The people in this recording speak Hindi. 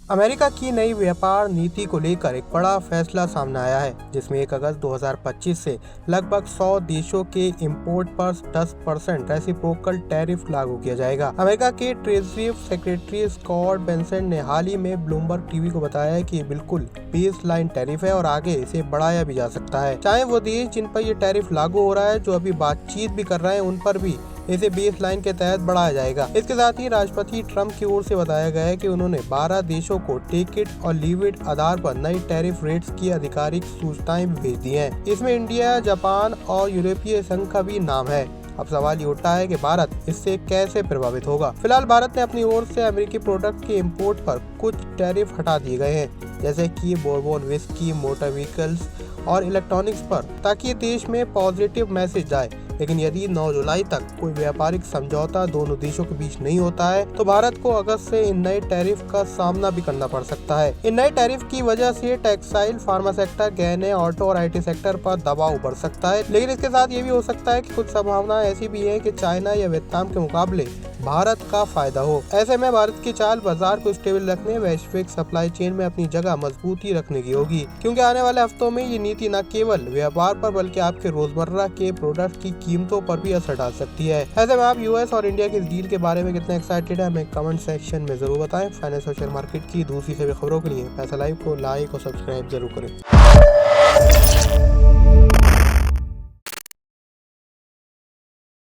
अमेरिका की नई व्यापार नीति को लेकर एक बड़ा फैसला सामने आया है, जिसमें 1 अगस्त 2025 से लगभग 100 देशों के इंपोर्ट पर 10% रेसिप्रोकल टैरिफ लागू किया जाएगा। अमेरिका के ट्रेजरी सेक्रेटरी स्कॉट बेसेंट ने हाल ही में ब्लूमबर्ग टीवी को बताया है कि ये बिल्कुल बेस लाइन टैरिफ है और आगे इसे बढ़ाया भी जा सकता है। चाहे वो देश जिन पर ये टैरिफ लागू हो रहा है, जो अभी बातचीत भी कर रहे हैं, उन पर भी इसे बेस लाइन के तहत बढ़ाया जाएगा। इसके साथ ही राष्ट्रपति ट्रंप की ओर से बताया गया है कि उन्होंने 12 देशों को टेक इट और लीव इट आधार पर नई टैरिफ रेट्स की आधिकारिक सूचनाएं भी भेज दी हैं। इसमें इंडिया, जापान और यूरोपीय संघ का भी नाम है। अब सवाल ये उठता है कि भारत इससे कैसे प्रभावित होगा। फिलहाल भारत ने अपनी ओर से अमेरिकी प्रोडक्ट के इंपोर्ट पर कुछ टैरिफ हटा दिए गए हैं, जैसे कि बोर्बन विस्की, मोटर व्हीकल्स और इलेक्ट्रॉनिक्स पर, ताकि देश में पॉजिटिव मैसेज जाए। लेकिन यदि 9 जुलाई तक कोई व्यापारिक समझौता दोनों देशों के बीच नहीं होता है, तो भारत को अगस्त से इन नए टैरिफ का सामना भी करना पड़ सकता है। इन नए टैरिफ की वजह से टेक्सटाइल, फार्मा सेक्टर, गहने, ऑटो और IT सेक्टर पर दबाव बढ़ सकता है। लेकिन इसके साथ ये भी हो सकता है कि कुछ संभावना ऐसी भी है कि चाइना या वियतनाम के मुकाबले भारत का फायदा हो। ऐसे में भारत की चाल बाजार को स्टेबल रखने, वैश्विक सप्लाई चेन में अपनी जगह मजबूती रखने की होगी, क्योंकि आने वाले हफ्तों में ये नीति न केवल व्यापार पर बल्कि आपके रोजमर्रा के प्रोडक्ट की कीमतों पर भी असर डाल सकती है। ऐसे में आप US और इंडिया के डील के बारे में कितने एक्साइटेड है, हमें कमेंट सेक्शन में जरूर बताएं। फाइनेंस और शेयर मार्केट की दूसरी सभी खबरों के लिए पैसा लाइव को लाइक और सब्सक्राइब जरूर करें।